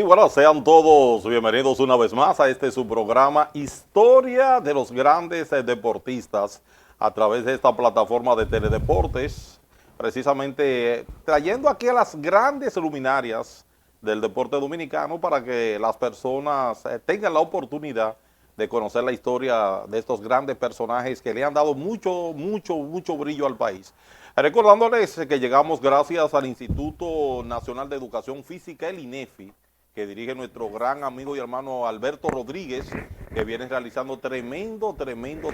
bueno, sean todos bienvenidos una vez más a este su programa Historia de los Grandes Deportistas a través de esta plataforma de Teledeportes, precisamente trayendo aquí a las grandes luminarias del deporte dominicano para que las personas tengan la oportunidad de conocer la historia de estos grandes personajes que le han dado mucho brillo al país. Recordándoles que llegamos gracias al Instituto Nacional de Educación Física, el INEFI, que dirige nuestro gran amigo y hermano Alberto Rodríguez, que viene realizando tremendo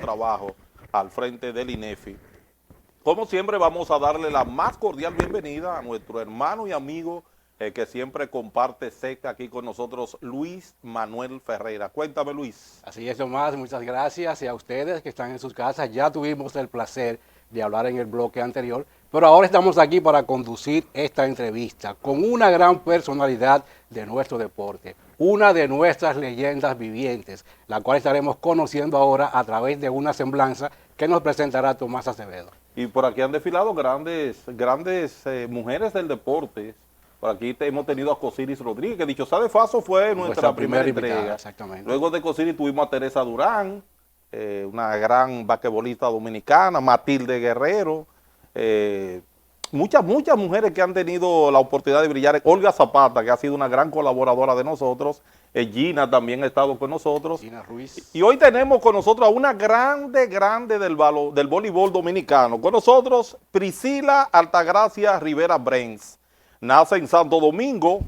trabajo al frente del INEFI. Como siempre, vamos a darle la más cordial bienvenida a nuestro hermano y amigo que siempre comparte seca aquí con nosotros, Luis Manuel Ferreira. Cuéntame, Luis. Así es, Tomás, muchas gracias. Y a ustedes que están en sus casas, ya tuvimos el placer de hablar en el bloque anterior, pero ahora estamos aquí para conducir esta entrevista con una gran personalidad de nuestro deporte, una de nuestras leyendas vivientes, la cual estaremos conociendo ahora a través de una semblanza que nos presentará Tomás Acevedo. Y por aquí han desfilado grandes mujeres del deporte. Por aquí hemos tenido a Cosiris Rodríguez, que dicho sea de paso fue nuestra primera entrega. Exactamente. Luego de Cosiris tuvimos a Teresa Durán, una gran basquetbolista dominicana, Matilde Guerrero, muchas mujeres que han tenido la oportunidad de brillar. Olga Zapata, que ha sido una gran colaboradora de nosotros. Gina también ha estado con nosotros. Gina Ruiz. Y hoy tenemos con nosotros a una grande del voleibol dominicano. Con nosotros, Priscila Altagracia Rivera Brens. Nace en Santo Domingo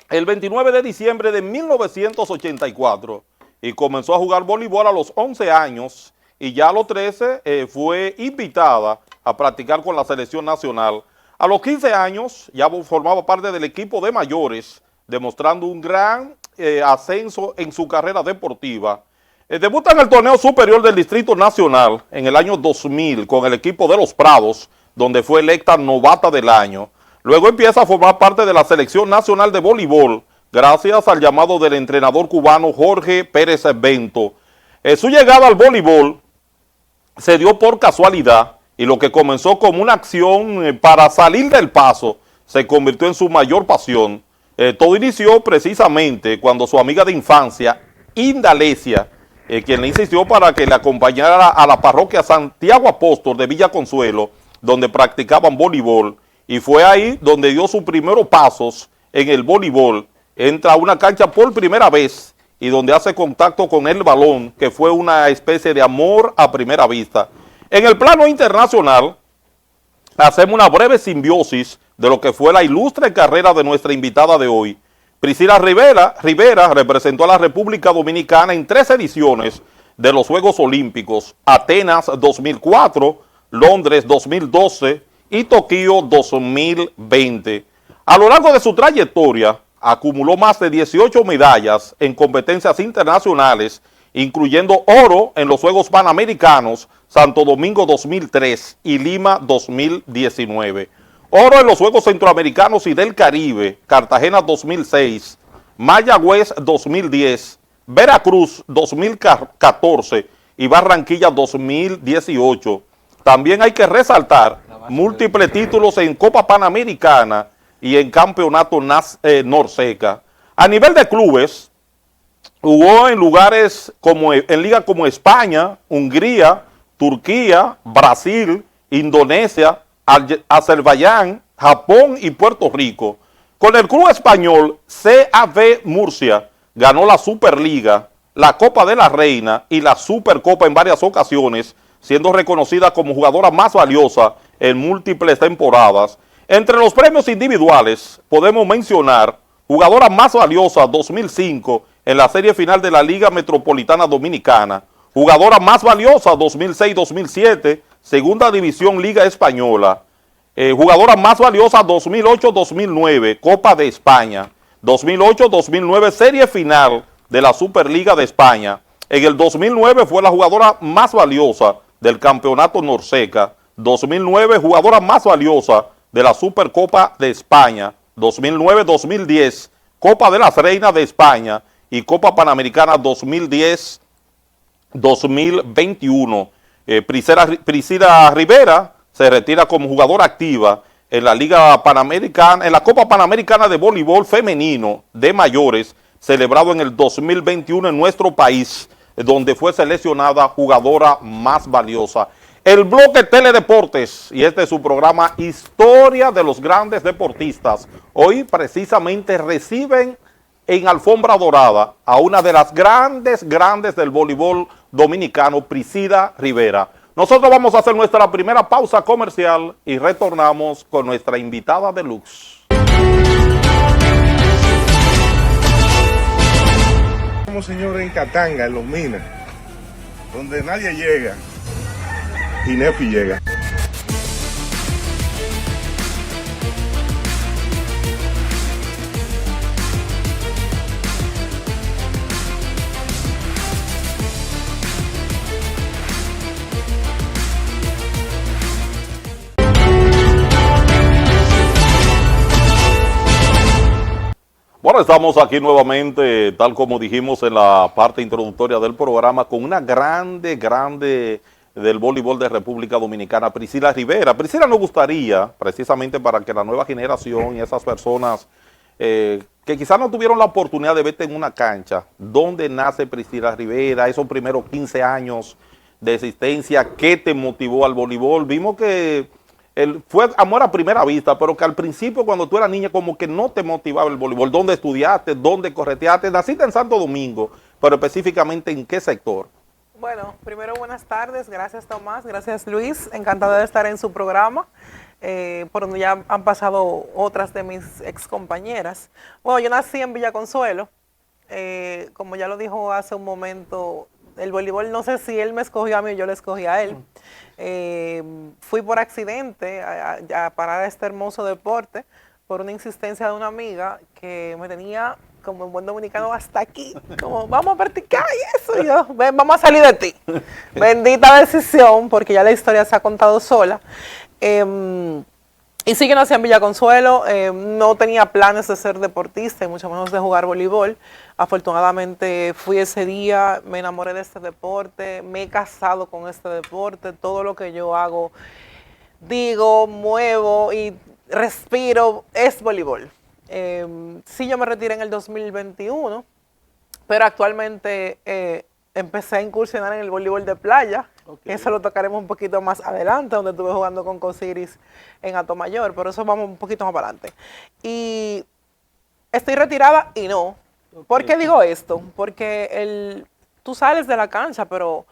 el 29 de diciembre de 1984 y comenzó a jugar voleibol a los 11 años y ya a los 13 fue invitada a practicar con la selección nacional. A los 15 años ya formaba parte del equipo de mayores, demostrando un gran ascenso en su carrera deportiva. Debuta en el torneo superior del Distrito Nacional en el año 2000 con el equipo de Los Prados, donde fue electa novata del año. Luego empieza a formar parte de la Selección Nacional de Voleibol, gracias al llamado del entrenador cubano Jorge Pérez Bento. Su llegada al voleibol se dio por casualidad y lo que comenzó como una acción para salir del paso se convirtió en su mayor pasión. Todo inició precisamente cuando su amiga de infancia, Indalecia, quien le insistió para que le acompañara a la parroquia Santiago Apóstol de Villa Consuelo, donde practicaban voleibol. Y fue ahí donde dio sus primeros pasos en el voleibol. Entra a una cancha por primera vez y donde hace contacto con el balón, que fue una especie de amor a primera vista. En el plano internacional, hacemos una breve simbiosis de lo que fue la ilustre carrera de nuestra invitada de hoy. Priscila Rivera representó a la República Dominicana en 3 ediciones de los Juegos Olímpicos: Atenas 2004, Londres 2012 y Tokio 2020. A lo largo de su trayectoria, acumuló más de 18 medallas en competencias internacionales, incluyendo oro en los Juegos Panamericanos, Santo Domingo 2003 y Lima 2019. Oro en los Juegos Centroamericanos y del Caribe, Cartagena 2006, Mayagüez 2010, Veracruz 2014 y Barranquilla 2018. También hay que resaltar múltiples títulos en Copa Panamericana y en Campeonato Norseca. A nivel de clubes, jugó en lugares en ligas como España, Hungría, Turquía, Brasil, Indonesia, Azerbaiyán, Japón y Puerto Rico. Con el club español CAV Murcia ganó la Superliga, la Copa de la Reina y la Supercopa en varias ocasiones, siendo reconocida como jugadora más valiosa en múltiples temporadas. Entre los premios individuales podemos mencionar jugadora más valiosa 2005 en la serie final de la Liga Metropolitana Dominicana, jugadora más valiosa 2006-2007, Segunda División Liga Española, jugadora más valiosa 2008-2009, Copa de España, 2008-2009 serie final de la Superliga de España. En el 2009 fue la jugadora más valiosa del Campeonato Norseca, 2009 jugadora más valiosa de la Supercopa de España, 2009-2010 Copa de las Reinas de España y Copa Panamericana 2010-2021. Priscila Rivera se retira como jugadora activa en la Liga Panamericana, en la Copa Panamericana de Voleibol Femenino de Mayores, celebrado en el 2021 en nuestro país, donde fue seleccionada jugadora más valiosa. El bloque Teledeportes, y este es su programa Historia de los Grandes Deportistas. Hoy precisamente reciben en Alfombra Dorada a una de las grandes del voleibol dominicano, Priscila Rivera. Nosotros vamos a hacer nuestra primera pausa comercial y retornamos con nuestra invitada deluxe. Estamos, señores, en Catanga, en Los Minas, donde nadie llega y Nefi llega. Bueno, estamos aquí nuevamente, tal como dijimos en la parte introductoria del programa, con una grande del voleibol de República Dominicana, Priscila Rivera. Priscila, nos gustaría, precisamente para que la nueva generación y esas personas que quizás no tuvieron la oportunidad de verte en una cancha, ¿dónde nace Priscila Rivera? Esos primeros 15 años de existencia, ¿qué te motivó al voleibol? Vimos que fue amor a primera vista, pero que al principio cuando tú eras niña como que no te motivaba el voleibol. ¿Dónde estudiaste? ¿Dónde correteaste? Naciste en Santo Domingo, pero específicamente ¿en qué sector? Bueno, primero buenas tardes, gracias Tomás, gracias Luis, encantada de estar en su programa, por donde ya han pasado otras de mis ex compañeras. Bueno, yo nací en Villa Consuelo, como ya lo dijo hace un momento, el voleibol no sé si él me escogió a mí o yo le escogí a él. Fui por accidente a parar este hermoso deporte por una insistencia de una amiga que me tenía como en buen dominicano hasta aquí, como vamos a practicar y eso, y yo, ven, vamos a salir de ti. Bendita decisión, porque ya la historia se ha contado sola. Y sí que nací en Villa Consuelo, no tenía planes de ser deportista y mucho menos de jugar voleibol. Afortunadamente fui ese día, me enamoré de este deporte, me he casado con este deporte, todo lo que yo hago, digo, muevo y respiro es voleibol. Sí, yo me retiré en el 2021, pero actualmente empecé a incursionar en el voleibol de playa. Okay. Eso lo tocaremos un poquito más adelante, donde estuve jugando con Cosiris en Atomayor, pero eso vamos un poquito más para adelante. Y estoy retirada y no. Okay. ¿Por qué digo esto? Porque tú sales de la cancha, pero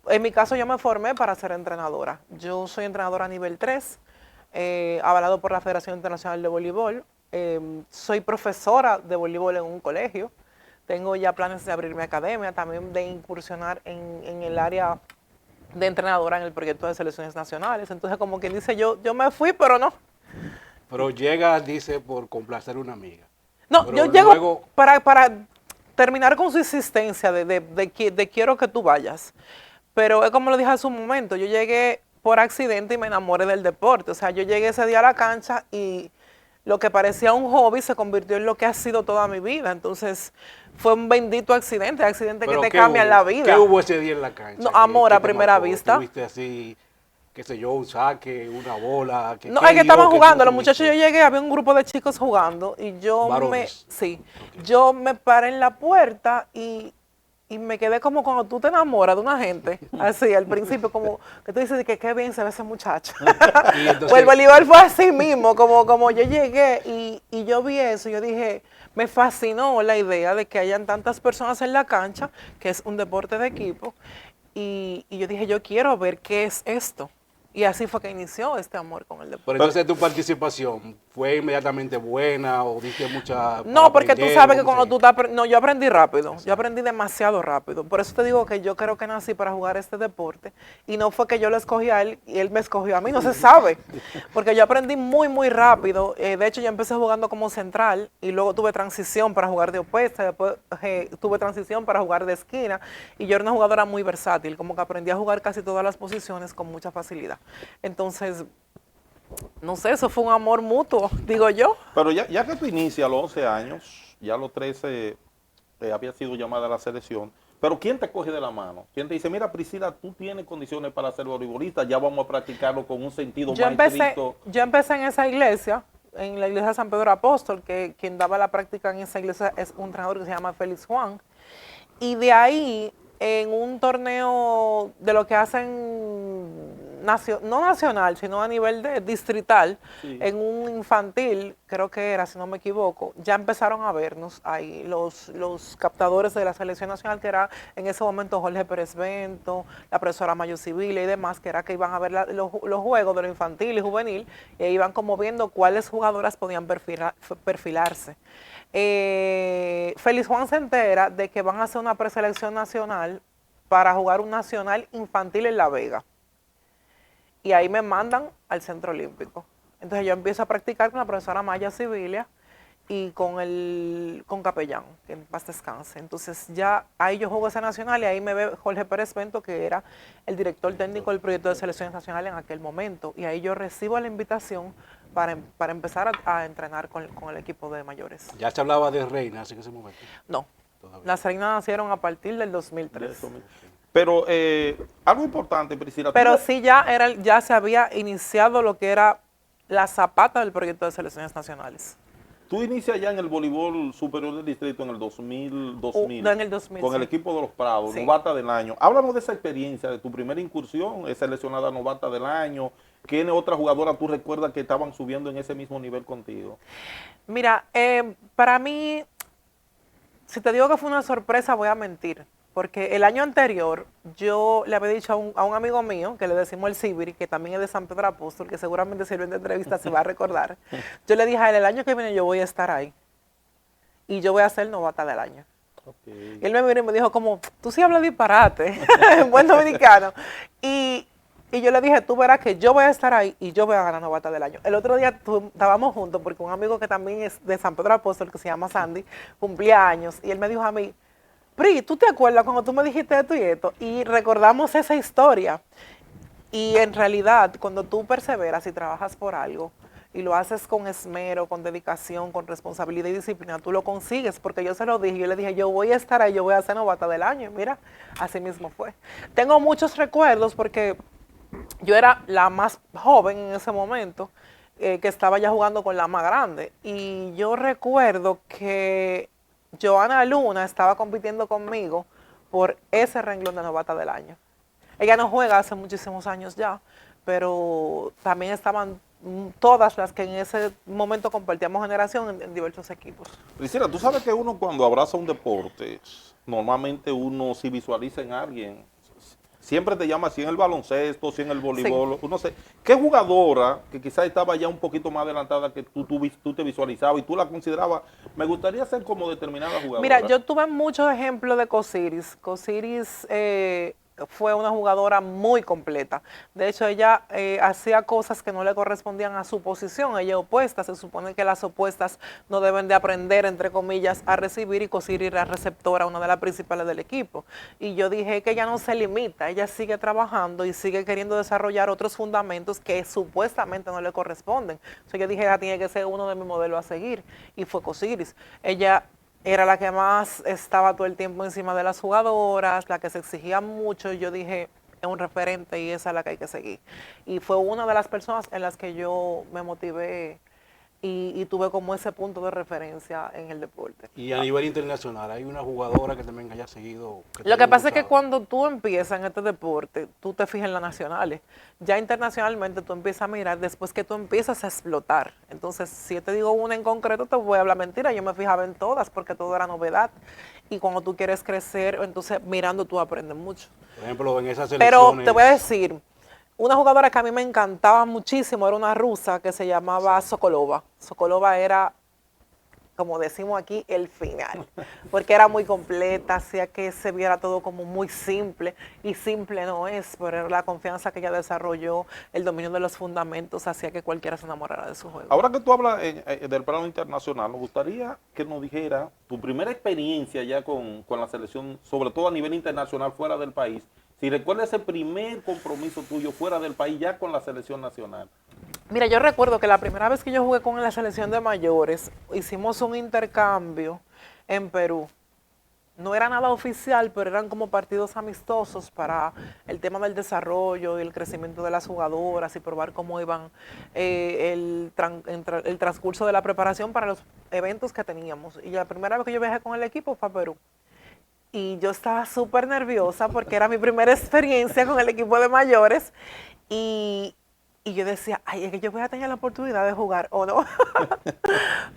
en mi caso yo me formé para ser entrenadora. Yo soy entrenadora a nivel 3, avalado por la Federación Internacional de Voleibol. Soy profesora de voleibol en un colegio. Tengo ya planes de abrir mi academia, también de incursionar en el área de entrenadora en el proyecto de selecciones nacionales. Entonces, como quien dice, yo me fui, pero no. Pero llega, dice, por complacer a una amiga. No, pero yo llego para terminar con su insistencia de quiero que tú vayas. Pero es como lo dije hace un momento, yo llegué por accidente y me enamoré del deporte. O sea, yo llegué ese día a la cancha y lo que parecía un hobby se convirtió en lo que ha sido toda mi vida. Entonces, fue un bendito accidente que te cambia la vida. ¿Qué hubo ese día en la cancha? No, amor a primera vista. ¿Tuviste así, qué sé yo, un saque, una bola? No, es que estaban jugando, los muchachos, yo llegué, había un grupo de chicos jugando y yo yo me paré en la puerta y me quedé como cuando tú te enamoras de una gente, así, al principio, como que tú dices que qué bien se ve ese muchacho. Entonces, pues el voleibol fue así mismo, como yo llegué y yo vi eso, yo dije, me fascinó la idea de que hayan tantas personas en la cancha, que es un deporte de equipo, y yo dije, yo quiero ver qué es esto. Y así fue que inició este amor con el deporte. Pero entonces tu participación fue inmediatamente buena o diste mucha... No, porque tú sabes que cuando tú estás... No, yo aprendí rápido. Exacto. Yo aprendí demasiado rápido. Por eso te digo que yo creo que nací para jugar este deporte. Y no fue que yo lo escogí a él y él me escogió a mí. No se sabe. Porque yo aprendí muy rápido. De hecho, yo empecé jugando como central y luego tuve transición para jugar de opuesta. Después tuve transición para jugar de esquina. Y yo era una jugadora muy versátil. Como que aprendí a jugar casi todas las posiciones con mucha facilidad. Entonces, no sé, eso fue un amor mutuo, digo yo. Pero ya que tú inicias a los 11 años, ya a los 13 había sido llamada a la selección, Pero ¿quién te coge de la mano? ¿Quién te dice, mira Priscila, tú tienes condiciones para ser voleibolista, ya vamos a practicarlo con un sentido más estricto? Yo empecé en esa iglesia, en la iglesia de San Pedro Apóstol, que quien daba la práctica en esa iglesia es un entrenador que se llama Félix Juan. Y de ahí, en un torneo de lo que hacen, no nacional, sino a nivel de distrital, Sí. en un infantil, creo que era, si no me equivoco, ya empezaron a vernos ahí los captadores de la selección nacional, que era en ese momento Jorge Pérez Bento, la profesora Mayo Civil y demás, que era que iban a ver los juegos de lo infantil y juvenil, y iban como viendo cuáles jugadoras podían perfilarse. Félix Juan se entera de que van a hacer una preselección nacional para jugar un nacional infantil en La Vega. Y ahí me mandan al Centro Olímpico. Entonces yo empiezo a practicar con la profesora Maya Civilia y con Capellán, que en paz descanse. Entonces ya ahí yo juego ese nacional y ahí me ve Jorge Pérez Bento, que era el director técnico del proyecto de selecciones nacionales en aquel momento. Y ahí yo recibo la invitación para empezar a entrenar con el equipo de mayores. Ya se hablaba de reinas en ese momento. No, Todavía. las reinas nacieron a partir del 2003. Pero algo importante, Priscila. Pero sí ya se había iniciado lo que era la zapata del proyecto de selecciones nacionales. Tú inicias ya en el voleibol superior del distrito en el 2000, En el 2000, con el sí. equipo de los Prados, Sí. novata del año. Háblanos de esa experiencia, de tu primera incursión, es seleccionada novata del año. ¿Quiénes otras jugadoras tú recuerdas que estaban subiendo en ese mismo nivel contigo? Mira, para mí, si te digo que fue una sorpresa, voy a mentir. Porque el año anterior yo le había dicho a un amigo mío, que le decimos el Sibiri, que también es de San Pedro Apóstol, que seguramente si lo en entrevista se va a recordar. Yo le dije a él, el año que viene yo voy a estar ahí. Y yo voy a ser novata del año. Okay. Y él me miró y me dijo como, tú sí hablas disparate, en buen dominicano. Y yo le dije, tú verás que yo voy a estar ahí y yo voy a ganar novata del año. El otro día estábamos juntos porque un amigo que también es de San Pedro Apóstol, que se llama Sandy, cumplía años. Y él me dijo a mí, Pri, ¿tú te acuerdas cuando tú me dijiste esto y esto? Y recordamos esa historia. Y en realidad, cuando tú perseveras y trabajas por algo, y lo haces con esmero, con dedicación, con responsabilidad y disciplina, tú lo consigues, porque yo se lo dije, yo le dije, yo voy a estar ahí, yo voy a ser novata del año, y mira, así mismo fue. Tengo muchos recuerdos porque yo era la más joven en ese momento, que estaba ya jugando con la más grande, y yo recuerdo que Joana Luna estaba compitiendo conmigo por ese renglón de novata del año. Ella no juega hace muchísimos años ya, pero también estaban todas las que en ese momento compartíamos generación en diversos equipos. Priscila, tú sabes que uno cuando abraza un deporte, normalmente uno si visualiza en alguien, siempre te llama si en el baloncesto, si en el voleibol, uno sé. ¿Qué jugadora que quizás estaba ya un poquito más adelantada que tú te visualizabas y tú la considerabas, me gustaría ser como determinada jugadora? Mira, yo tuve muchos ejemplos de Cosiris. Cosiris fue una jugadora muy completa. De hecho, ella hacía cosas que no le correspondían a su posición. Ella es opuesta. Se supone que las opuestas no deben de aprender, entre comillas, a recibir, y Cosiris era receptora, una de las principales del equipo. Y yo dije que ella no se limita, ella sigue trabajando y sigue queriendo desarrollar otros fundamentos que supuestamente no le corresponden. Entonces yo dije, ella tiene que ser uno de mis modelos a seguir, y fue Cosiris. Ella era la que más estaba todo el tiempo encima de las jugadoras, la que se exigía mucho, y yo dije, es un referente y esa es la que hay que seguir. Y fue una de las personas en las que yo me motivé y tuve como ese punto de referencia en el deporte. Y a nivel internacional, ¿hay una jugadora que también haya seguido? Lo que pasa es que cuando tú empiezas en este deporte, tú te fijas en las nacionales. Ya internacionalmente tú empiezas a mirar después que tú empiezas a explotar. Entonces, si yo te digo una en concreto, te voy a hablar mentira. Yo me fijaba en todas porque todo era novedad. Y cuando tú quieres crecer, entonces mirando tú aprendes mucho. Por ejemplo, en esas Pero selecciones... te voy a decir, una jugadora que a mí me encantaba muchísimo era una rusa que se llamaba Sokolova. Sokolova era, como decimos aquí, el final, porque era muy completa, hacía que se viera todo como muy simple, y simple no es, pero era la confianza que ella desarrolló, el dominio de los fundamentos, hacía que cualquiera se enamorara de su juego. Ahora que tú hablas del plano internacional, me gustaría que nos dijera tu primera experiencia ya con la selección, sobre todo a nivel internacional fuera del país. Si recuerdas ese primer compromiso tuyo fuera del país ya con la selección nacional. Mira, yo recuerdo que la primera vez que yo jugué con la selección de mayores, hicimos un intercambio en Perú. no era nada oficial, pero eran como partidos amistosos para el tema del desarrollo y el crecimiento de las jugadoras y probar cómo iban el transcurso de la preparación para los eventos que teníamos. Y la primera vez que yo viajé con el equipo fue a Perú. Y yo estaba súper nerviosa porque era mi primera experiencia con el equipo de mayores. Y yo decía, ay, es que yo voy a tener la oportunidad de jugar, ¿o no?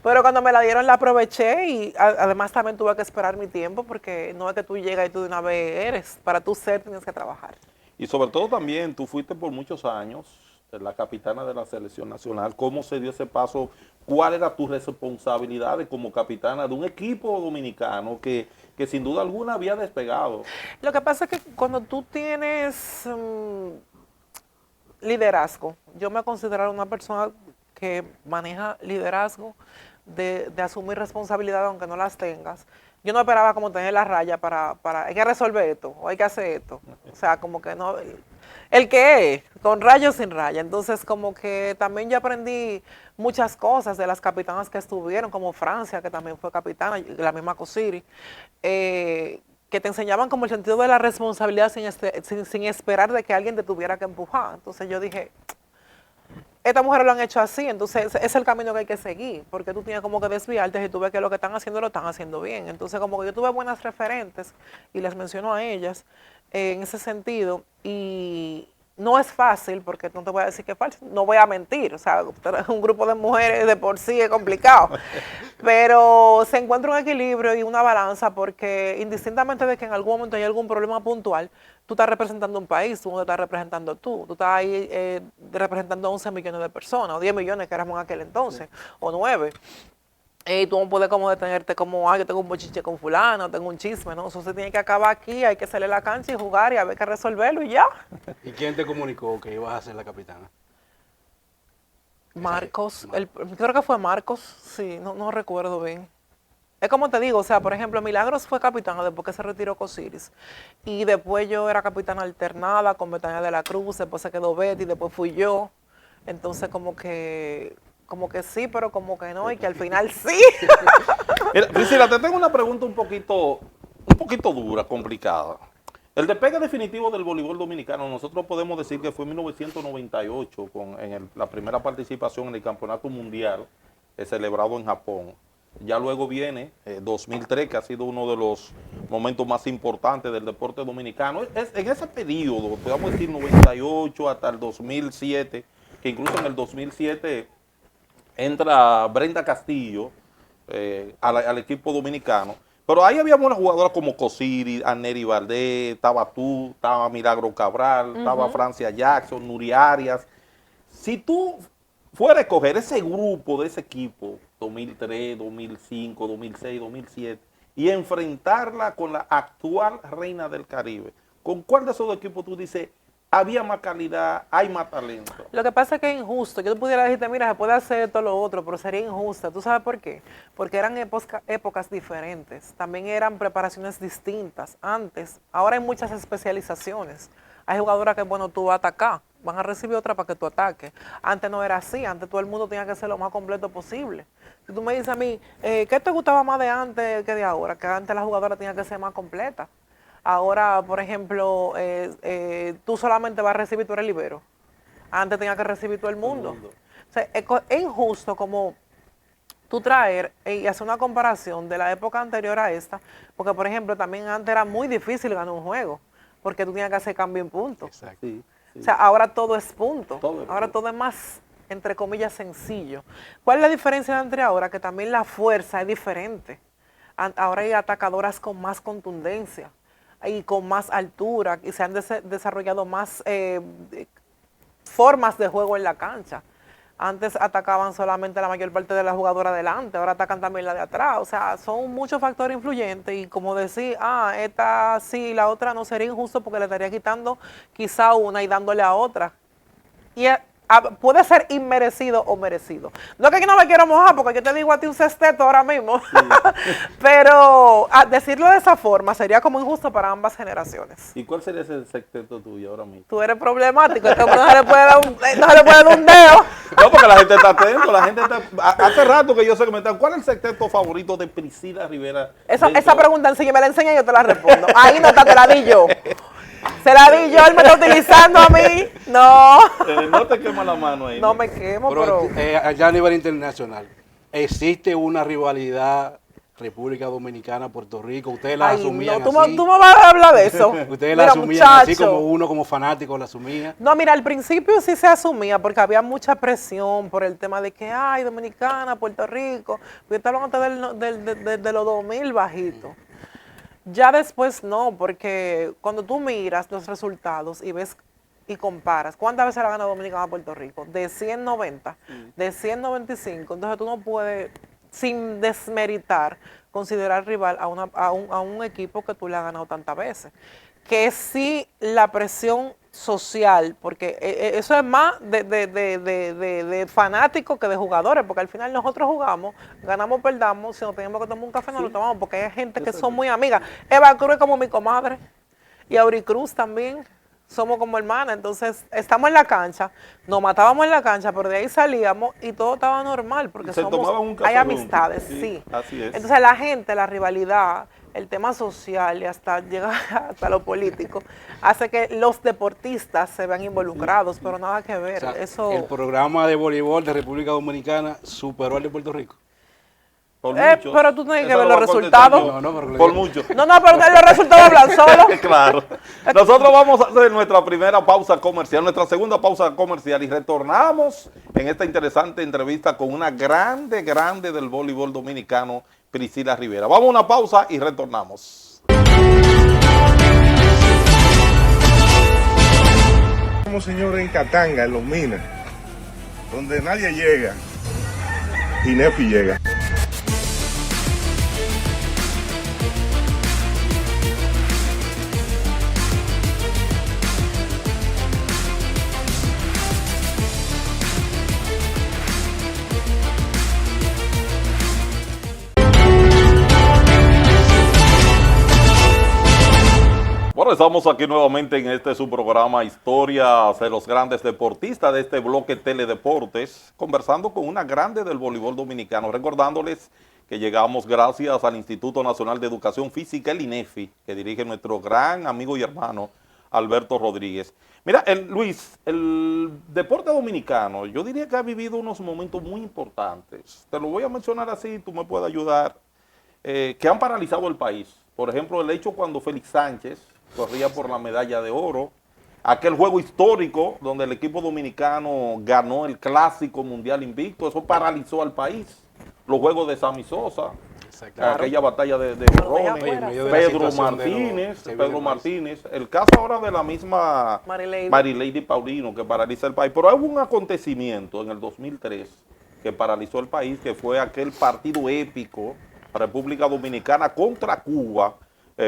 Pero cuando me la dieron la aproveché y además también tuve que esperar mi tiempo porque no es que tú llegas y tú de una vez eres. Para tú ser tienes que trabajar. Y sobre todo también, tú fuiste por muchos años la capitana de la selección nacional. ¿Cómo se dio ese paso? ¿Cuál era tu responsabilidad como capitana de un equipo dominicano que sin duda alguna había despegado? Lo que pasa es que cuando tú tienes liderazgo, yo me considero una persona que maneja liderazgo, de asumir responsabilidad aunque no las tengas. Yo no esperaba como tener la raya para hay que resolver esto, o hay que hacer esto. O sea, como que no, el que es, con raya o sin raya. Entonces, como que también yo aprendí muchas cosas de las capitanas que estuvieron, como Francia, que también fue capitana, la misma Cosiri, que te enseñaban como el sentido de la responsabilidad sin esperar de que alguien te tuviera que empujar. Entonces yo dije, estas mujeres lo han hecho así, entonces ese es el camino que hay que seguir, porque tú tienes como que desviarte y tú ves que lo que están haciendo lo están haciendo bien. Entonces como que yo tuve buenas referentes y les menciono a ellas en ese sentido, y no es fácil, porque no te voy a decir que es fácil, no voy a mentir, o sea, un grupo de mujeres de por sí es complicado, pero se encuentra un equilibrio y una balanza, porque indistintamente de que en algún momento hay algún problema puntual, tú estás representando un país, tú no te estás representando tú estás ahí representando a 11 millones de personas, o 10 millones que éramos en aquel entonces, o 9. Y tú no puedes como detenerte como, yo tengo un bochiche con fulano, tengo un chisme, ¿no? Eso se tiene que acabar aquí, hay que salir a la cancha y jugar y a ver qué resolverlo y ya. ¿Y quién te comunicó que ibas a ser la capitana? Marcos, creo que fue Marcos, sí, no recuerdo bien. Es como te digo, o sea, por ejemplo, Milagros fue capitana después que se retiró Cosiris. Y después yo era capitana alternada con Betania de la Cruz, después se quedó Betty, después fui yo. Entonces como que sí, pero como que no, y que al final sí. Mira, Priscila, te tengo una pregunta un poquito dura, complicada. El despegue definitivo del voleibol dominicano, nosotros podemos decir que fue en 1998, la primera participación en el Campeonato Mundial celebrado en Japón. Ya luego viene 2003, que ha sido uno de los momentos más importantes del deporte dominicano. En ese periodo, podemos decir 98 hasta el 2007, que incluso en el 2007 entra Brenda Castillo al equipo dominicano. Pero ahí había unas jugadoras como Cosiri, Anneri Valdés, estaba tú, estaba Milagro Cabral, estaba Francia Jackson, Nuri Arias. Si tú fueras a escoger ese grupo de ese equipo, 2003, 2005, 2006, 2007, y enfrentarla con la actual reina del Caribe, ¿con cuál de esos dos equipos tú dices, había más calidad, hay más talento? Lo que pasa es que es injusto. Yo te pudiera decirte, mira, se puede hacer todo lo otro, pero sería injusta. ¿Tú sabes por qué? Porque eran épocas diferentes. También eran preparaciones distintas. Antes, ahora hay muchas especializaciones. Hay jugadoras que, bueno, tú vas a atacar, van a recibir otra para que tú ataques. Antes no era así. Antes todo el mundo tenía que ser lo más completo posible. Si tú me dices a mí, ¿qué te gustaba más de antes que de ahora? Que antes la jugadora tenía que ser más completa. Ahora, por ejemplo, tú solamente vas a recibir, tú eres libero. Antes tenía que recibir todo el mundo. O sea, es injusto como tú traer y hacer una comparación de la época anterior a esta, porque, por ejemplo, también antes era muy difícil ganar un juego, porque tú tenías que hacer cambio en puntos. Exacto. Sí, sí. O sea, ahora todo es punto. Todo es Ahora punto. todo es más, entre comillas, sencillo. ¿Cuál es la diferencia de entre ahora? Que también la fuerza es diferente. Ahora hay atacadoras con más contundencia y con más altura, y se han desarrollado más formas de juego en la cancha. Antes atacaban solamente la mayor parte de la jugadora adelante, ahora atacan también la de atrás. O sea, son muchos factores influyentes y como decir, esta sí, la otra no, sería injusto porque le estaría quitando quizá una y dándole a otra. Y puede ser inmerecido o merecido. No es que no me quiero mojar, porque yo te digo a ti un sexteto ahora mismo, pero decirlo de esa forma sería como injusto para ambas generaciones. ¿Y cuál sería ese sexteto tuyo ahora mismo? Tú eres problemático, este hombre no se le puede dar no se le puede dar un dedo. No, porque la gente está atento, la gente está... Hace rato que yo sé que me están... ¿Cuál es el sexteto favorito de Priscila Rivera? Esa pregunta, si me la enseña, yo te la respondo. Ahí no está, te la di yo. Se la di yo, él me está utilizando a mí. No. No te quema la mano ahí. No me quemo, pero... allá a nivel internacional, ¿existe una rivalidad República Dominicana, Puerto Rico? ¿Ustedes la asumían no, así? tú me vas a hablar de eso. ¿Ustedes la Mira, asumían así muchacho. como uno, como fanático, la asumía? No, mira, al principio sí se asumía porque había mucha presión por el tema de que, ay, Dominicana, Puerto Rico. Yo estaba hablando de los 2000 bajitos. Ya después no, porque cuando tú miras los resultados y ves y comparas, ¿cuántas veces la gana Dominicana a Puerto Rico? De 190, de 195. Entonces tú no puedes, sin desmeritar, considerar rival a un equipo que tú le has ganado tantas veces. Que sí la presión social, porque eso es más de fanáticos que de jugadores, porque al final nosotros jugamos, ganamos, perdamos, si nos tenemos que tomar un café, no lo tomamos, porque hay gente que son muy amigas. Eva Cruz es como mi comadre, y Auri Cruz también, somos como hermanas, entonces estamos en la cancha, nos matábamos en la cancha, pero de ahí salíamos y todo estaba normal, porque Se tomaban un café hay amistades, juntos, sí. Así es. Entonces la gente, la rivalidad, el tema social y hasta llegar hasta lo político, hace que los deportistas se vean involucrados, pero nada que ver. O sea, Eso, el programa de voleibol de República Dominicana superó al de Puerto Rico. Por mucho. pero tú tienes que Eso ver lo los voy a contestar resultados. yo. No, pero Por mucho. No, pero los resultados hablan solos. Claro. Nosotros vamos a hacer nuestra primera pausa comercial, nuestra segunda pausa comercial y retornamos en esta interesante entrevista con una grande del voleibol dominicano, Priscila Rivera. Vamos a una pausa y retornamos. Como señores en Catanga, en Los Minas, donde nadie llega y Nefi llega. Bueno, estamos aquí nuevamente en este su programa Historias de los grandes deportistas de este bloque Teledeportes, conversando con una grande del voleibol dominicano, recordándoles que llegamos gracias al Instituto Nacional de Educación Física, el INEFI, que dirige nuestro gran amigo y hermano Alberto Rodríguez. Mira, Luis, el deporte dominicano, yo diría que ha vivido unos momentos muy importantes. Te lo voy a mencionar así, tú me puedes ayudar, que han paralizado el país. Por ejemplo, el hecho cuando Félix Sánchez corría por la medalla de oro, aquel juego histórico donde el equipo dominicano ganó el clásico mundial invicto, eso paralizó al país. Los juegos de Sammy Sosa, aquella batalla de Borrones, Pedro Martínez, el caso ahora de la misma Marilady Paulino que paraliza el país. Pero hubo un acontecimiento en el 2003 que paralizó el país, que fue aquel partido épico, República Dominicana contra Cuba,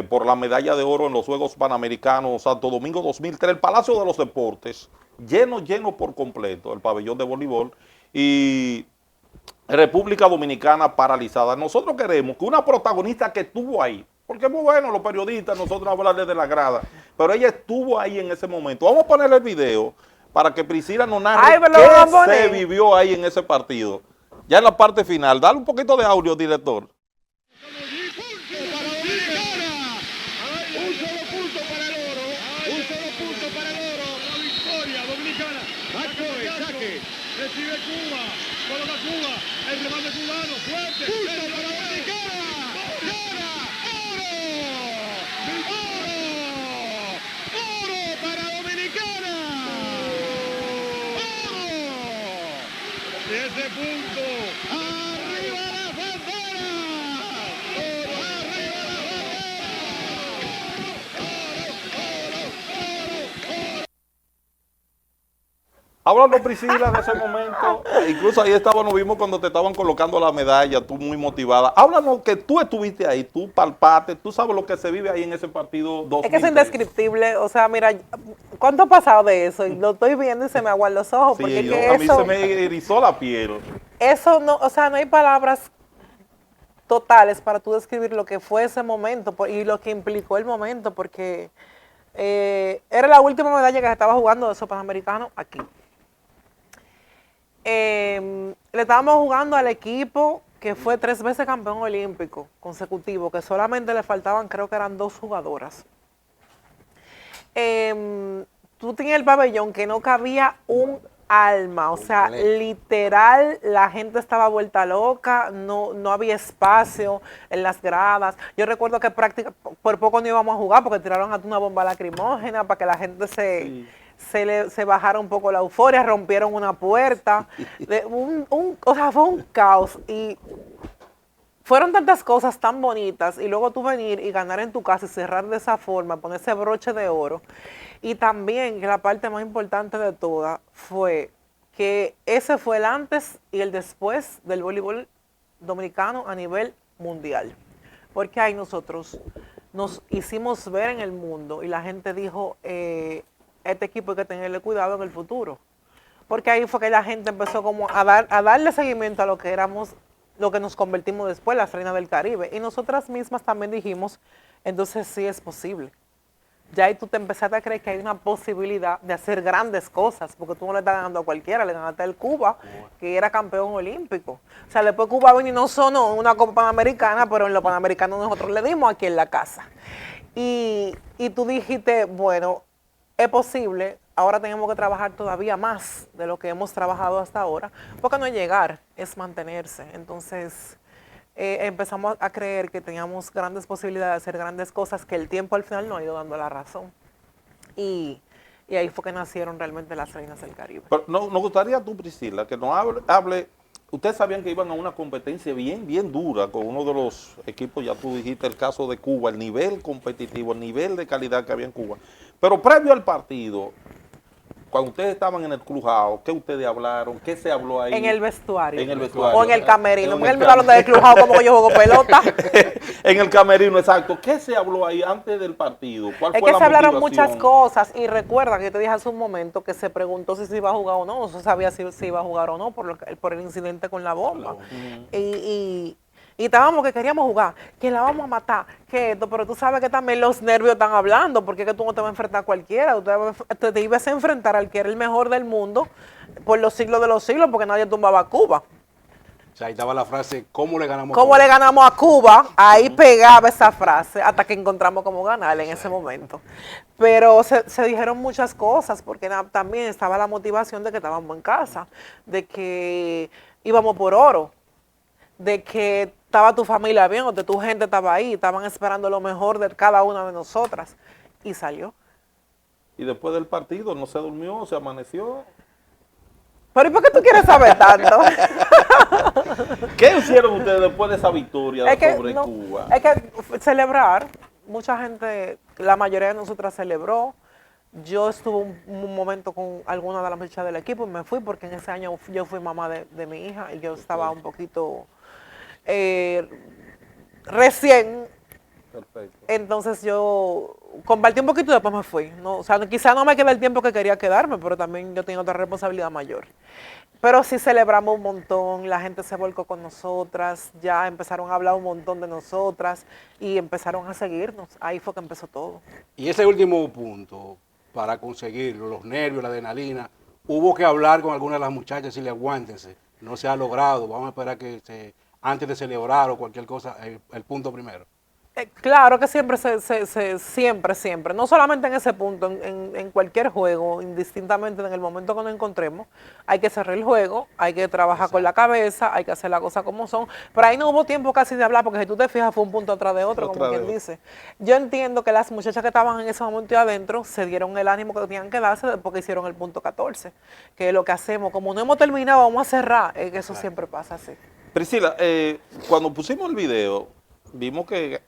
por la medalla de oro en los Juegos Panamericanos Santo Domingo 2003, el Palacio de los Deportes, lleno por completo, el pabellón de voleibol, y República Dominicana paralizada. Nosotros queremos que una protagonista que estuvo ahí, porque es muy bueno los periodistas, nosotros hablarles de la grada, pero ella estuvo ahí en ese momento. Vamos a ponerle el video para que Priscila nos narre qué se vivió ahí en ese partido. Ya en la parte final, dale un poquito de audio, director. Recibe Cuba, coloca Cuba, el remate cubano, fuerte, punto para Dominicana, ¡Dominicana! ¡Oro para Dominicana! ¡Oro! 10 punto, ¡arriba la bandera! ¡Oro, arriba la bandera! Háblanos, Priscila, de ese momento. Incluso ahí nos vimos cuando te estaban colocando la medalla, tú muy motivada. Háblanos que tú estuviste ahí, tú palpaste, tú sabes lo que se vive ahí en ese partido 2003. Es que es indescriptible, o sea, mira, ¿cuánto ha pasado de eso? Y lo estoy viendo y se me aguan los ojos. Sí, Porque yo, que a mí eso, se me erizó la piel. eso no, o sea, no hay palabras totales para tú describir lo que fue ese momento y lo que implicó el momento, porque era la última medalla que se estaba jugando de esos Panamericanos aquí. Le estábamos jugando al equipo que fue 3 veces campeón olímpico consecutivo, que solamente le faltaban, creo que eran 2 jugadoras. Tú tenías el pabellón que no cabía un alma, o sea, literal, la gente estaba vuelta loca, no había espacio en las gradas. Yo recuerdo que por poco no íbamos a jugar porque tiraron hasta una bomba lacrimógena para que la gente se bajara un poco la euforia, rompieron una puerta, o sea, fue un caos y fueron tantas cosas tan bonitas y luego tú venir y ganar en tu casa y cerrar de esa forma, poner ese broche de oro. Y también que la parte más importante de toda fue que ese fue el antes y el después del voleibol dominicano a nivel mundial. Porque ahí nosotros nos hicimos ver en el mundo y la gente dijo, este equipo hay que tenerle cuidado en el futuro. Porque ahí fue que la gente empezó como a darle seguimiento a lo que éramos, lo que nos convertimos después, las reinas del Caribe. Y nosotras mismas también dijimos, entonces sí es posible. Ya ahí tú te empezaste a creer que hay una posibilidad de hacer grandes cosas, porque tú no le estás ganando a cualquiera, le ganaste al Cuba, que era campeón olímpico. O sea, después Cuba vino y no sonó una Copa Panamericana, pero en los Panamericanos nosotros le dimos aquí en la casa. Y tú dijiste, bueno, es posible, ahora tenemos que trabajar todavía más de lo que hemos trabajado hasta ahora, porque no es llegar, es mantenerse. Entonces empezamos a creer que teníamos grandes posibilidades de hacer grandes cosas, que el tiempo al final nos ha ido dando la razón. Y ahí fue que nacieron realmente las reinas del Caribe. Pero nos gustaría tú, Priscila, que nos hable. Ustedes sabían que iban a una competencia bien dura con uno de los equipos, ya tú dijiste el caso de Cuba, el nivel competitivo, el nivel de calidad que había en Cuba. Pero previo al partido, cuando ustedes estaban en el Clubhouse, ¿qué ustedes hablaron? ¿Qué se habló ahí? En el vestuario. En el vestuario. O en el camerino. Porque él me camerino. habla del Clubhouse como que yo juego pelota. En el camerino, exacto. ¿Qué se habló ahí antes del partido? ¿Cuál Es fue que la se hablaron motivación? muchas cosas y recuerda que yo te dije hace un momento que se preguntó si se iba a jugar o no, no se sabía si se iba a jugar o no por el incidente con la bomba. Y estábamos que queríamos jugar, que la vamos a matar, que esto, pero tú sabes que también los nervios están hablando, porque es que tú no te vas a enfrentar a cualquiera, te ibas a enfrentar al que era el mejor del mundo por los siglos de los siglos, porque nadie tumbaba a Cuba. O sea, ahí estaba la frase, ¿cómo le ganamos ¿Cómo le ganamos a Cuba? Ahí pegaba esa frase hasta que encontramos cómo ganarle en ese momento. Pero se dijeron muchas cosas porque también estaba la motivación de que estábamos en casa, de que íbamos por oro, de que estaba tu familia bien, o de tu gente estaba ahí, estaban esperando lo mejor de cada una de nosotras. Y salió. Y después del partido, ¿no se durmió, se amaneció? Pero ¿y por qué tú quieres saber tanto? ¿Qué hicieron ustedes después de esa victoria sobre no, Cuba? Es que celebrar, mucha gente, la mayoría de nosotras celebró. Yo estuve un momento con alguna de las muchachas del equipo y me fui porque en ese año yo fui mamá de mi hija y yo estaba un poquito recién. Perfecto. Entonces yo compartí un poquito y después me fui. No, o sea, quizá no me quedé el tiempo que quería quedarme, pero también yo tenía otra responsabilidad mayor. Pero sí celebramos un montón, la gente se volcó con nosotras, ya empezaron a hablar un montón de nosotras y empezaron a seguirnos. Ahí fue que empezó todo. Y ese último punto, para conseguirlo, los nervios, la adrenalina, hubo que hablar con alguna de las muchachas y decirle aguántense, no se ha logrado, vamos a esperar que antes de celebrar o cualquier cosa, el punto primero. Claro que siempre, siempre, no solamente en ese punto, en cualquier juego, indistintamente en el momento que nos encontremos, hay que cerrar el juego, hay que trabajar con la cabeza, hay que hacer las cosas como son, pero ahí no hubo tiempo casi de hablar, porque si tú te fijas fue un punto atrás de otro, como quien dice. Yo entiendo que las muchachas que estaban en ese momento adentro se dieron el ánimo que tenían que darse porque hicieron el punto 14, que es lo que hacemos, como no hemos terminado, vamos a cerrar, es que eso siempre pasa así. Priscila, cuando pusimos el video, vimos que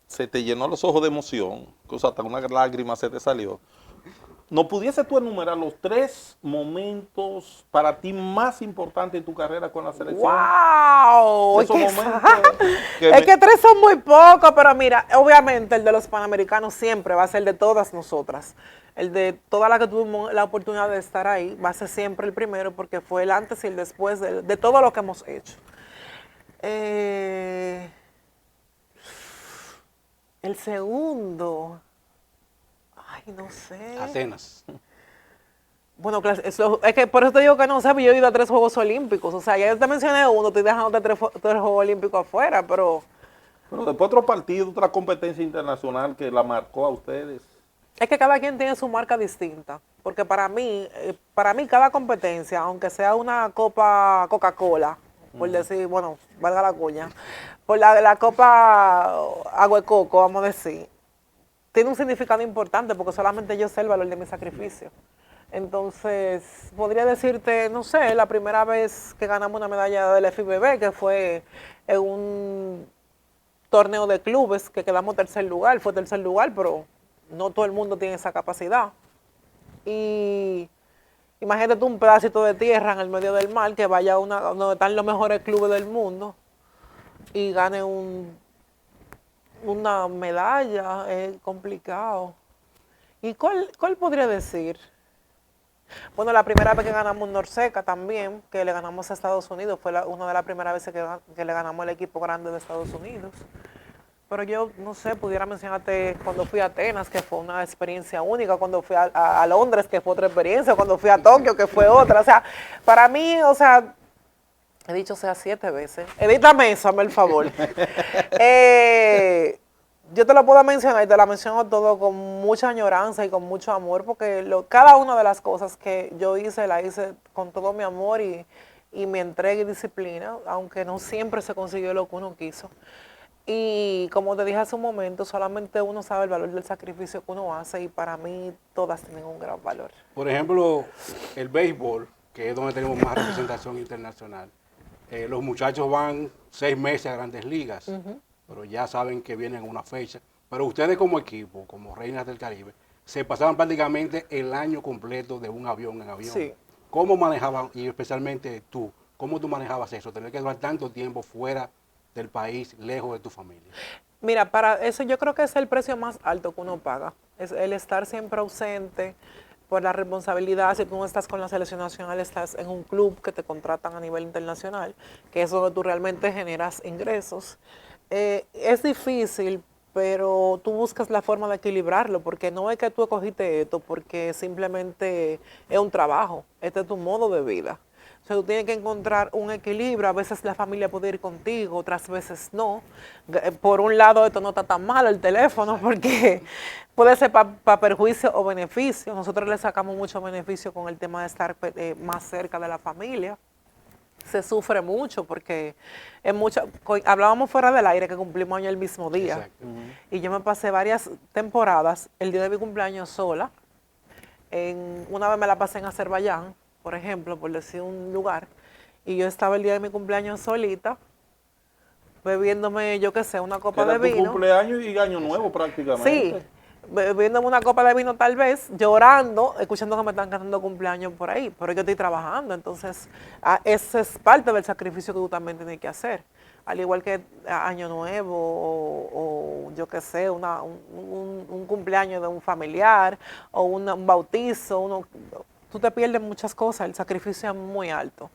se te llenó los ojos de emoción, que hasta una lágrima se te salió. ¿No pudiese tú enumerar los 3 momentos para ti más importantes en tu carrera con la selección? ¡Wow! Esos Es que, momentos que es me- que 3 son muy pocos, pero mira, obviamente el de los Panamericanos siempre va a ser de todas nosotras. El de todas las que tuvimos la oportunidad de estar ahí va a ser siempre el primero porque fue el antes y el después de todo lo que hemos hecho. El segundo, ay, no sé. Atenas. Bueno, es que por eso te digo que no sé, yo he ido a 3 Juegos Olímpicos. O sea, ya yo te mencioné uno, estoy dejando 3 Juegos Olímpicos afuera, pero Pero después otro partido, otra competencia internacional que la marcó a ustedes. es que cada quien tiene su marca distinta. Porque para mí cada competencia, aunque sea una copa Coca-Cola, por decir, bueno, valga la cuña, por la copa agua de coco, vamos a decir, tiene un significado importante porque solamente yo sé el valor de mi sacrificio. Entonces, podría decirte, no sé, la primera vez que ganamos una medalla del FIBB, que fue en un torneo de clubes, que quedamos tercer lugar, fue tercer lugar, pero no todo el mundo tiene esa capacidad. Y imagínate tú un pedacito de tierra en el medio del mar, que vaya a donde están los mejores clubes del mundo y gane una medalla, es complicado. ¿Y cuál podría decir? Bueno, la primera vez que ganamos Norseca también, que le ganamos a Estados Unidos, fue una de las primeras veces que le ganamos al equipo grande de Estados Unidos. Pero yo, no sé, pudiera mencionarte cuando fui a Atenas, que fue una experiencia única, cuando fui a Londres, que fue otra experiencia, cuando fui a Tokio, que fue otra. O sea, para mí, o sea, he dicho sea 7 veces. Edítame eso, hazme el favor. Yo te lo puedo mencionar y te la menciono todo con mucha añoranza y con mucho amor, porque cada una de las cosas que yo hice, la hice con todo mi amor y mi entrega y disciplina, aunque no siempre se consiguió lo que uno quiso. Y como te dije hace un momento, solamente uno sabe el valor del sacrificio que uno hace y para mí todas tienen un gran valor. Por ejemplo, el béisbol, que es donde tenemos más representación internacional. Los muchachos van 6 meses a Grandes Ligas, pero ya saben que vienen una fecha. Pero ustedes como equipo, como Reinas del Caribe, se pasaban prácticamente el año completo de un avión en avión. Sí. ¿Cómo manejaban, y especialmente tú, cómo tú manejabas eso, tener que durar tanto tiempo fuera del país, lejos de tu familia? Mira, para eso yo creo que es el precio más alto que uno paga. Es el estar siempre ausente por la responsabilidad. Si tú no estás con la selección nacional, estás en un club que te contratan a nivel internacional, que es donde tú realmente generas ingresos. Es difícil, pero tú buscas la forma de equilibrarlo, porque no es que tú escogiste esto, porque simplemente es un trabajo, este es tu modo de vida. O sea, tú tienes que encontrar un equilibrio, a veces la familia puede ir contigo, otras veces no. Por un lado esto no está tan mal el teléfono, porque puede ser para perjuicio o beneficio. Nosotros le sacamos mucho beneficio con el tema de estar más cerca de la familia. Se sufre mucho porque hablábamos fuera del aire que cumplimos año el mismo día. Exacto. Y yo me pasé varias temporadas, el día de mi cumpleaños sola. Una vez me la pasé en Azerbaiyán, por ejemplo, por decir un lugar, y yo estaba el día de mi cumpleaños solita, bebiéndome, yo qué sé, una copa Era de tu vino. cumpleaños y año nuevo prácticamente. Sí, bebiéndome una copa de vino tal vez, llorando, escuchando que me están cantando cumpleaños por ahí, pero yo estoy trabajando, entonces ese es parte del sacrificio que tú también tienes que hacer. Al igual que Año Nuevo o yo qué sé, un cumpleaños de un familiar o un bautizo, tú te pierdes muchas cosas, el sacrificio es muy alto,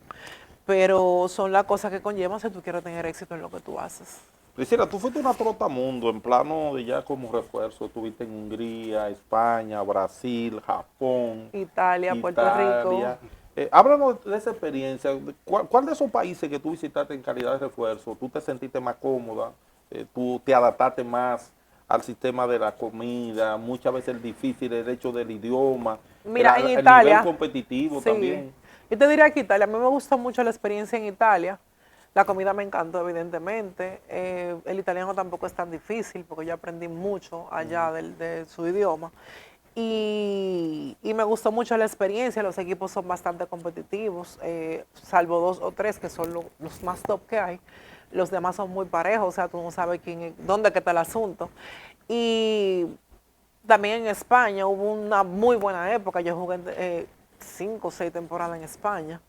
pero son las cosas que conllevan si tú quieres tener éxito en lo que tú haces. Priscila, tú fuiste una trotamundo en plano de ya como refuerzo. Estuviste en Hungría, España, Brasil, Japón, Italia, Puerto Rico. Háblanos de esa experiencia. ¿Cuál de esos países que tú visitaste en calidad de refuerzo, tú te sentiste más cómoda? ¿Tú te adaptaste más al sistema de la comida? Muchas veces es difícil el hecho del idioma. Mira, en el Italia, nivel competitivo sí. también. Yo te diría que Italia, a mí me gustó mucho la experiencia en Italia. La comida me encantó, evidentemente. El italiano tampoco es tan difícil porque yo aprendí mucho allá de su idioma. Y me gustó mucho la experiencia, los equipos son bastante competitivos, salvo 2 o 3 que son los más top que hay. Los demás son muy parejos, o sea, tú no sabes dónde que está el asunto. Y También en España hubo una muy buena época. Yo jugué 5 o 6 temporadas en España.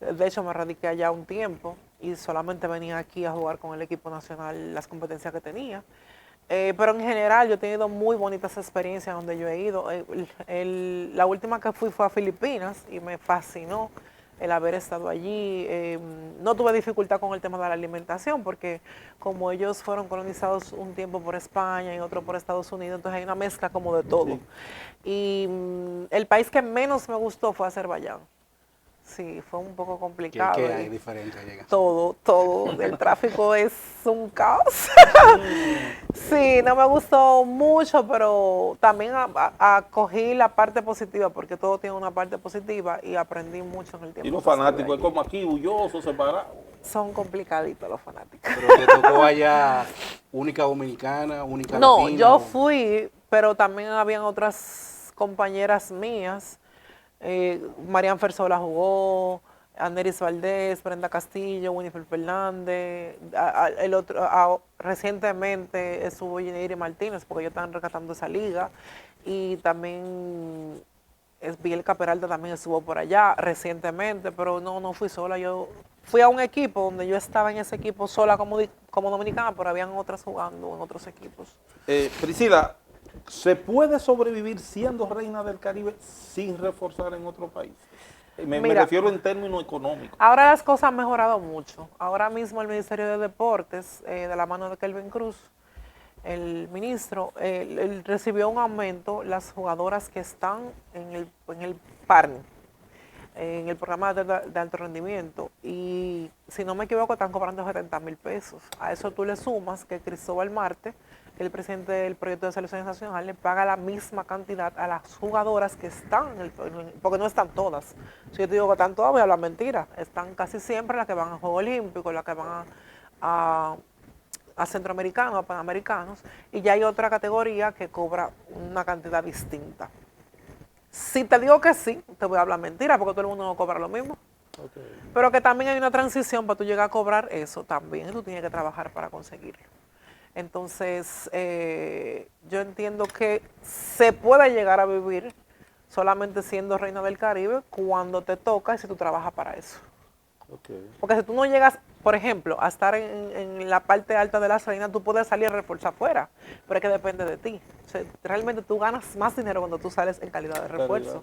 De hecho, me radiqué allá un tiempo y solamente venía aquí a jugar con el equipo nacional las competencias que tenía. Pero en general yo he tenido muy bonitas experiencias donde yo he ido. La última que fui fue a Filipinas y me fascinó el haber estado allí. No tuve dificultad con el tema de la alimentación porque como ellos fueron colonizados un tiempo por España y otro por Estados Unidos, entonces hay una mezcla como de todo. Y el país que menos me gustó fue Azerbaiyán. Sí, fue un poco complicado. ¿Qué hay diferente allá? Todo. El tráfico es un caos. Sí, no me gustó mucho, pero también acogí la parte positiva, porque todo tiene una parte positiva y aprendí mucho en el tiempo. Y los que estuve fanáticos es allí. como aquí, bullosos, separados. Son complicaditos los fanáticos. Pero te tocó allá única dominicana, única No, latina. yo o- fui, pero también habían otras compañeras mías. Marian Fersola jugó, Aneris Valdés, Brenda Castillo, Winifred Fernández. Recientemente estuvo Gineiri Martínez, porque ellos estaban rescatando esa liga. Y también Bielka Peralta también estuvo por allá recientemente, pero no fui sola. Yo fui a un equipo donde yo estaba en ese equipo sola como dominicana, pero habían otras jugando en otros equipos. Priscila, ¿se puede sobrevivir siendo reina del Caribe sin reforzar en otro país? Me Mira, refiero en términos económicos. ahora las cosas han mejorado mucho. Ahora mismo el Ministerio de Deportes, de la mano de Kelvin Cruz, el ministro, él recibió un aumento las jugadoras que están en el PARN, en el programa de alto rendimiento, y si no me equivoco están cobrando 70,000 pesos. A eso tú le sumas que Cristóbal Marte, que es el presidente del proyecto de selecciones nacionales, le paga la misma cantidad a las jugadoras que están, porque no están todas. Si yo te digo que están todas, voy a hablar mentira. Están casi siempre las que van a Juegos Olímpicos, las que van a centroamericanos, a panamericanos, y ya hay otra categoría que cobra una cantidad distinta. Si te digo que sí, te voy a hablar mentira, porque todo el mundo no cobra lo mismo. Pero que también hay una transición para tú llegar a cobrar eso también, tú tienes que trabajar para conseguirlo. Entonces, yo entiendo que se puede llegar a vivir solamente siendo reina del Caribe cuando te toca y si tú trabajas para eso. Porque si tú no llegas, por ejemplo, a estar en la parte alta de las reinas, tú puedes salir a reforzar afuera, pero es que depende de ti. O sea, realmente tú ganas más dinero cuando tú sales en calidad de refuerzo.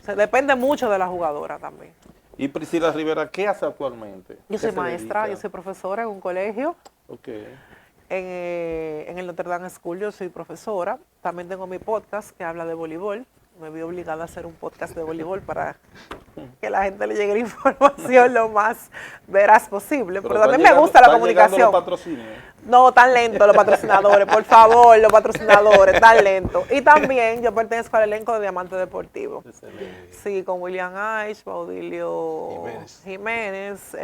O sea, depende mucho de la jugadora también. Y Priscila Rivera, ¿qué hace actualmente? Yo soy maestra, yo soy profesora en un colegio. En el Notre Dame School yo soy profesora. También tengo mi podcast que habla de voleibol. Me vi obligada a hacer un podcast de voleibol para que la gente le llegue la información lo más veraz posible. Pero también me gusta la comunicación. No, tan lento los patrocinadores, por favor, los patrocinadores, tan lento. Y también yo pertenezco al elenco de Diamante Deportivo. Sí, con William Aich, Baudilio Jiménez,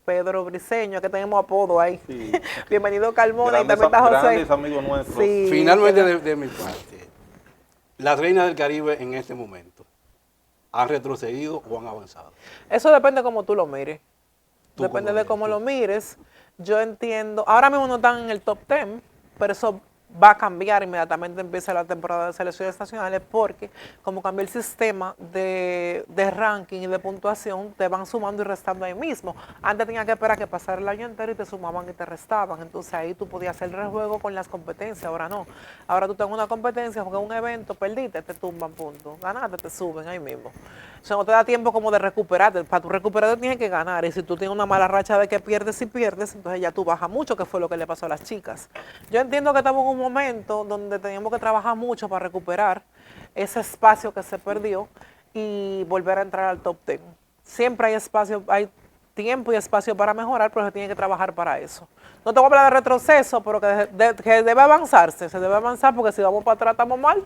Pedro Briseño, que tenemos apodo ahí. Sí. Bienvenido Carmona Grandes, y también está José. grandes amigos nuestros. Sí, Finalmente, de mi parte, las reinas del Caribe en este momento, ¿han retrocedido o han avanzado? Eso depende de cómo tú lo mires. ¿Tú Depende cómo de ves? cómo ¿Tú? lo mires. Yo entiendo, ahora mismo no están en el top 10, pero eso va a cambiar inmediatamente empieza la temporada de selecciones nacionales porque como cambió el sistema de ranking y de puntuación, te van sumando y restando ahí mismo. Antes tenías que esperar que pasara el año entero y te sumaban y te restaban. Entonces ahí tú podías hacer el rejuego con las competencias, ahora no. Ahora tú tengas una competencia, juegas un evento, perdiste, te tumban puntos. Ganaste, te suben ahí mismo. O sea, no te da tiempo como de recuperarte. Para tu recuperarte tienes que ganar. Y si tú tienes una mala racha de que pierdes y pierdes, entonces ya tú bajas mucho, que fue lo que le pasó a las chicas. Yo entiendo que estamos en un momento donde tenemos que trabajar mucho para recuperar ese espacio que se perdió y volver a entrar al top 10. Siempre hay espacio, hay tiempo y espacio para mejorar, pero se tiene que trabajar para eso. No te voy a hablar de retroceso, pero que debe avanzarse. Se debe avanzar porque si vamos para atrás estamos mal.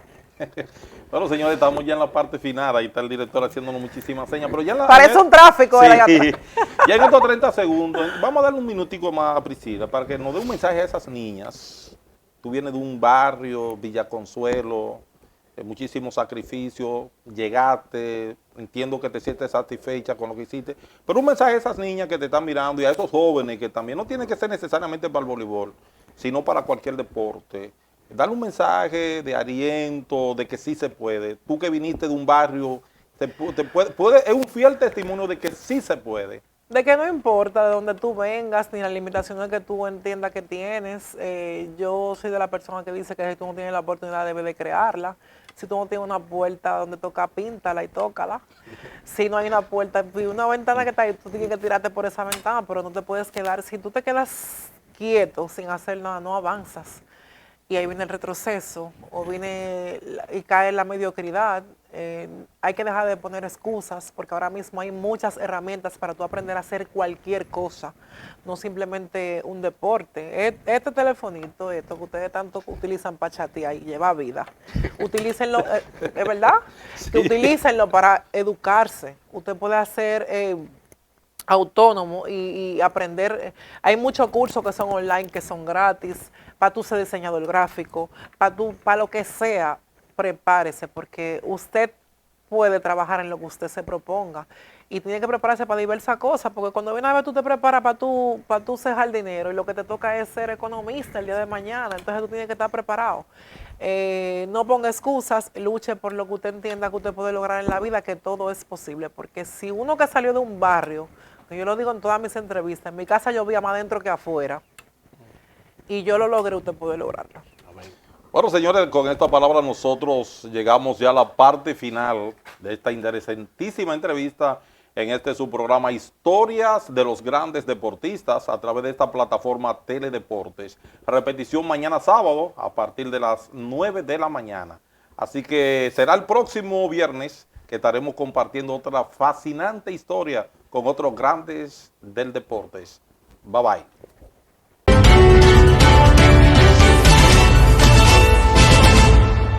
Bueno, señores, estamos ya en la parte final. Ahí está el director haciéndonos muchísimas señas. Pero ya en la, Parece un tráfico sí, de allá atrás. ya en estos 30 segundos, vamos a darle un minutico más a Priscila para que nos dé un mensaje a esas niñas. Tú vienes de un barrio, Villa Consuelo, de muchísimos sacrificios, llegaste, entiendo que te sientes satisfecha con lo que hiciste, pero un mensaje a esas niñas que te están mirando y a esos jóvenes que también no tienen que ser necesariamente para el voleibol, sino para cualquier deporte. Dale un mensaje de aliento, de que sí se puede. Tú que viniste de un barrio, es un fiel testimonio de que sí se puede. De que no importa de dónde tú vengas ni las limitaciones que tú entiendas que tienes. Yo soy de la persona que dice que si tú no tienes la oportunidad debes de crearla. Si tú no tienes una puerta donde toca, píntala y tócala. Si no hay una puerta, una ventana que está ahí, tú tienes que tirarte por esa ventana, pero no te puedes quedar. Si tú te quedas quieto sin hacer nada, no avanzas. Y ahí viene el retroceso y cae la mediocridad. Hay que dejar de poner excusas porque ahora mismo hay muchas herramientas para tú aprender a hacer cualquier cosa, no simplemente un deporte. Este telefonito, esto que ustedes tanto utilizan para chatear y lleva vida, utilícenlo, ¿es verdad? Que utilícenlo para educarse. Usted puede hacer autónomo y aprender. Hay muchos cursos que son online, que son gratis, para tú ser diseñador gráfico, para lo que sea, prepárese, porque usted puede trabajar en lo que usted se proponga y tiene que prepararse para diversas cosas, porque cuando viene a ver tú te preparas para tú ser jardinero y lo que te toca es ser economista el día de mañana, entonces tú tienes que estar preparado. No ponga excusas, luche por lo que usted entienda que usted puede lograr en la vida, que todo es posible, porque si uno que salió de un barrio, que yo lo digo en todas mis entrevistas, en mi casa llovía más adentro que afuera, y yo lo logré, usted puede lograrlo. Bueno, señores, con esta palabra nosotros llegamos ya a la parte final de esta interesantísima entrevista en este su programa Historias de los Grandes Deportistas a través de esta plataforma Teledeportes. Repetición mañana sábado a partir de las 9 de la mañana. Así que será el próximo viernes que estaremos compartiendo otra fascinante historia con otros grandes del deportes. Bye bye.